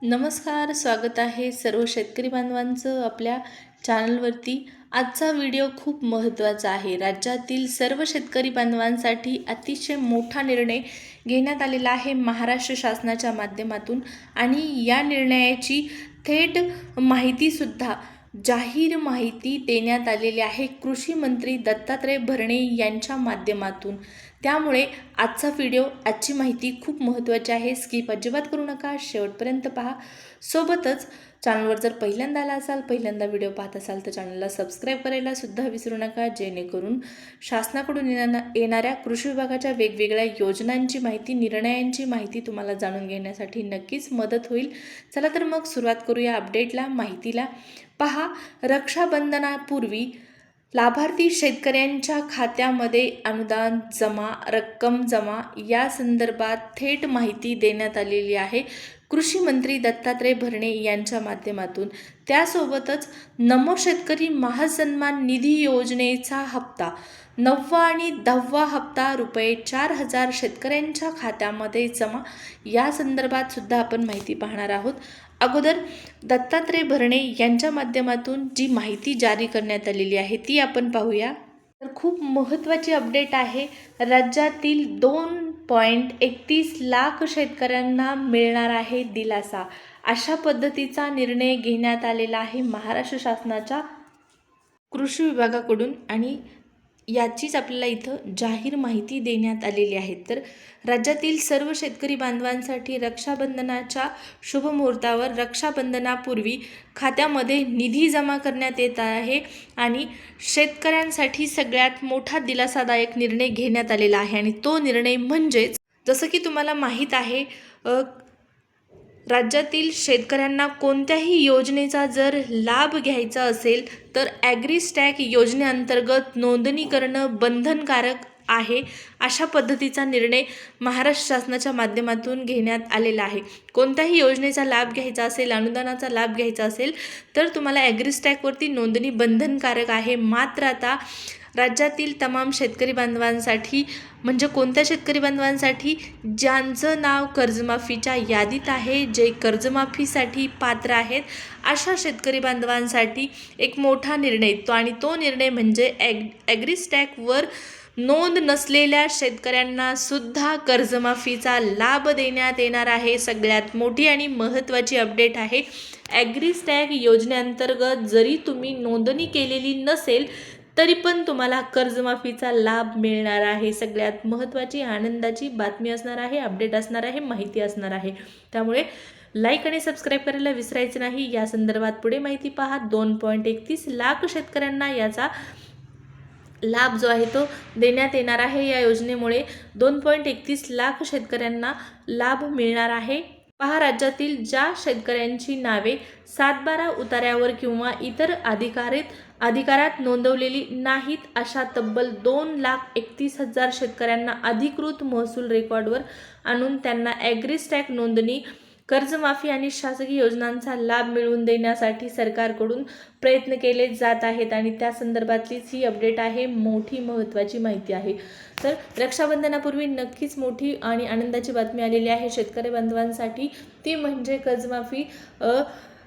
नमस्कार, स्वागत आहे सर्व शेतकरी बांधवांचं आपल्या चॅनलवरती. आजचा व्हिडिओ खूप महत्त्वाचा आहे. राज्यातील सर्व शेतकरी बांधवांसाठी अतिशय मोठा निर्णय घेण्यात आलेला आहे महाराष्ट्र शासनाच्या माध्यमातून आणि या निर्णयाची थेट माहितीसुद्धा जाहीर माहिती देण्यात आलेली आहे कृषी मंत्री दत्तात्रय भरणे यांच्या माध्यमातून. त्यामुळे आजचा व्हिडिओ, आजची माहिती खूप महत्त्वाची आहे. स्किप अजिबात करू नका, शेवटपर्यंत पहा. सोबतच चॅनलवर जर पहिल्यांदा आला असाल, पहिल्यांदा व्हिडिओ पाहत असाल तर चॅनलला सबस्क्राईब करायला सुद्धा विसरू नका, जेणेकरून शासनाकडून येणाऱ्या कृषी विभागाच्या वेगवेगळ्या योजनांची माहिती, निर्णयांची माहिती तुम्हाला जाणून घेण्यासाठी नक्कीच मदत होईल. चला तर मग सुरुवात करूया अपडेटला, माहितीला. पहा, रक्षाबंधनापूर्वी लाभार्थी शेतकऱ्यांच्या खात्यामध्ये अनुदान जमा, रक्कम जमा या संदर्भात थेट माहिती देण्यात आलेली आहे कृषी मंत्री दत्तात्रय भरणे यांच्या माध्यमातून. त्यासोबतच नमो शेतकरी महासन्मान निधी योजनेचा हप्ता 9वा आणि 10वा हप्ता ₹4,000 शेतकऱ्यांच्या खात्यामध्ये जमा या संदर्भात सुद्धा आपण माहिती पाहणार आहोत. अगोदर दत्तात्रय भरणे यांच्या माध्यमातून जी माहिती जारी करण्यात आलेली आहे ती आपण पाहूया. तर खूप महत्त्वाची अपडेट आहे. राज्यातील 2.31 लाख शेतकऱ्यांना मिळणार आहे दिलासा. अशा पद्धतीचा निर्णय घेण्यात आलेला आहे महाराष्ट्र शासनाच्या कृषी विभागाकडून आणि याचीच आपल्याला इथं जाहीर माहिती देण्यात आलेली आहे. तर राज्यातील सर्व शेतकरी बांधवांसाठी रक्षाबंधनाच्या शुभमुहूर्तावर रक्षाबंधनापूर्वी खात्यामध्ये निधी जमा करण्यात येत आहे आणि शेतकऱ्यांसाठी सगळ्यात मोठा दिलासादायक निर्णय घेण्यात आलेला आहे. आणि तो निर्णय म्हणजेच, जसं की तुम्हाला माहीत आहे, राज्यातील शेतकऱ्यांना कोणत्याही योजनेचा जर लाभ घ्यायचा असेल तर ॲग्रिस्टॅक योजनेअंतर्गत नोंदणी करणं बंधनकारक आहे. अशा पद्धतीचा निर्णय महाराष्ट्र शासनाच्या माध्यमातून घेण्यात आलेला आहे. कोणत्याही योजनेचा लाभ घ्यायचा असेल, अनुदानाचा लाभ घ्यायचा असेल तर तुम्हाला ॲग्रिस्टॅकवरती नोंदणी बंधनकारक आहे. मात्र आता राज्यातील तमाम शेतकरी बांधवांसाठी, म्हणजे कोणत्या शेतकरी बांधवांसाठी, ज्यांचं नाव कर्जमाफीच्या यादीत आहे, जे कर्जमाफीसाठी पात्र आहेत, अशा शेतकरी बांधवांसाठी एक मोठा निर्णय तो निर्णय म्हणजे ॲग्रिस्टॅकवर नोंद नसलेल्या शेतकऱ्यांना सुद्धा कर्जमाफीचा लाभ देण्यात येणार आहे. सगळ्यात मोठी आणि महत्त्वाची अपडेट आहे. ॲग्रिस्टॅक योजनेअंतर्गत जरी तुम्ही नोंदणी केलेली नसेल तरी पण तुम्हाला कर्जमाफीचा लाभ मिळणार आहे. सगळ्यात महत्त्वाची आनंदाची बातमी असणार आहे, अपडेट असणार आहे, माहिती असणार आहे. त्यामुळे लाईक आणि सबस्क्राईब करायला विसरायचं नाही. या संदर्भात पुढे माहिती पहा. 2.31 लाख शेतकऱ्यांना याचा लाभ जो आहे तो देण्यात येणार आहे. या योजनेमुळे 2.31 लाख शेतकऱ्यांना लाभ मिळणार आहे. पहा, राज्यातील ज्या शेतकऱ्यांची नावे 7/12 उतार्यावर किंवा इतर अधिकारात नोंदवलेली नाहीत अशा तब्बल 2,31,000 शेतकऱ्यांना अधिकृत महसूल रेकॉर्डवर आणून त्यांना ॲग्रिस्टॅक नोंदणी, कर्जमाफी आणि शासकीय योजनांचा लाभ मिळवून देण्यासाठी सरकारकडून प्रयत्न केले जात आहेत. आणि त्या संदर्भातलीच ही अपडेट आहे, मोठी महत्त्वाची माहिती आहे. तर रक्षाबंधनापूर्वी नक्कीच मोठी आणि आनंदाची बातमी आलेली आहे शेतकरी बांधवांसाठी. ती म्हणजे कर्जमाफी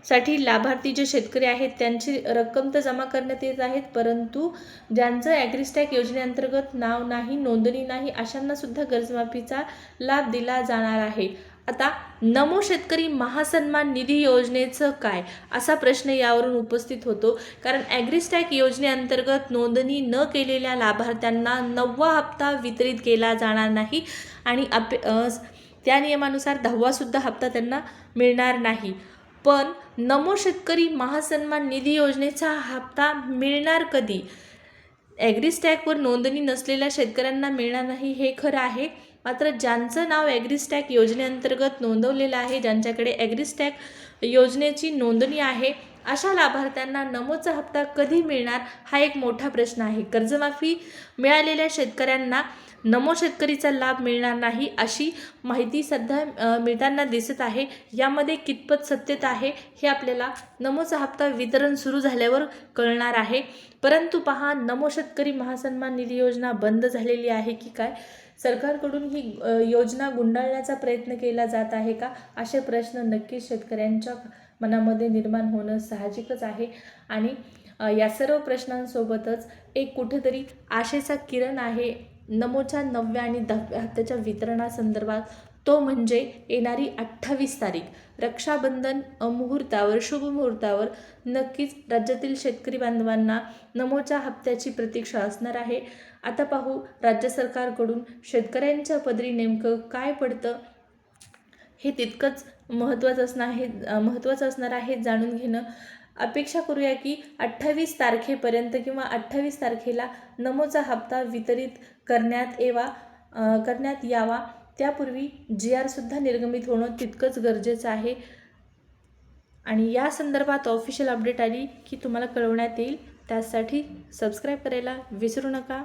साठी लाभार्थी जे शेतकरी आहेत त्यांची रक्कम तर जमा करण्यात येत आहेत, परंतु ज्यांचं ॲग्रिस्टॅक योजनेअंतर्गत नाव नाही, नोंदणी नाही, अशांना सुद्धा कर्जमाफीचा लाभ दिला जाणार आहे. आता नमो शेतकरी महासन्मान निधी योजनेचं काय, असा प्रश्न यावरून उपस्थित होतो. कारण ॲग्रिस्टॅक योजनेअंतर्गत नोंदणी न केलेल्या लाभार्थ्यांना 9वा हप्ता वितरित केला जाणार नाही आणि त्या नियमानुसार 10वा सुद्धा हप्ता त्यांना मिळणार नाही. पण नमो शेतकरी महासन्मान निधी योजनेचा हप्ता मिळणार कधी? ॲग्रिस्टॅकवर नोंदणी नसलेल्या शेतकऱ्यांना मिळणार नाही हे खरं आहे. मात्र ज्यांचं नाव ॲग्रिस्टॅक योजनेअंतर्गत नोंदवलेलं आहे, ज्यांच्याकडे ॲग्रिस्टॅक योजनेची नोंदणी आहे, अशा लाभार्थ्यांना नमोचा हप्ता कधी मिळणार हा एक मोठा प्रश्न आहे. कर्जमाफी मिळालेल्या शेतकऱ्यांना नमो शेतकरीचा लाभ मिळणार नाही अशी माहिती सध्या मिळताना दिसत आहे. यामध्ये कितपत सत्यता आहे हे आपल्याला नमोचा हप्ता वितरण सुरू झाल्यावर कळणार आहे. परंतु पहा, नमो शेतकरी महासन्मान निधी योजना बंद झालेली आहे की काय, सरकारकडून ही योजना गुंडाळण्याचा प्रयत्न केला जात आहे का, असे प्रश्न नक्कीच शेतकऱ्यांच्या मनामध्ये निर्माण होणं साहजिकच आहे. आणि या सर्व प्रश्नांसोबतच एक कुठेतरी आशेचा किरण आहे नमोच्या 9व्या आणि 10व्या हप्त्याच्या वितरणासंदर्भात. तो म्हणजे येणारी 28 तारीख रक्षाबंधन मुहूर्तावर, शुभ मुहूर्तावर नक्कीच राज्यातील शेतकरी बांधवांना नमोच्या हप्त्याची प्रतीक्षा असणार आहे. आता पाहू राज्य सरकारकडून शेतकऱ्यांच्या पदरी नेमकं काय पडतं, हे तितकंच महत्त्वाचं असणार आहे जाणून घेणं. अपेक्षा करूया की 28 तारखेपर्यंत किंवा 28 तारखेला नमोचा हप्ता वितरित करण्यात यावा. त्यापूर्वी GR सुद्धा निर्गमित होणं तितकंच गरजेचं आहे. आणि या संदर्भात ऑफिशियल अपडेट आली की तुम्हाला कळवण्यात येईल. त्यासाठी सबस्क्राईब करायला विसरू नका.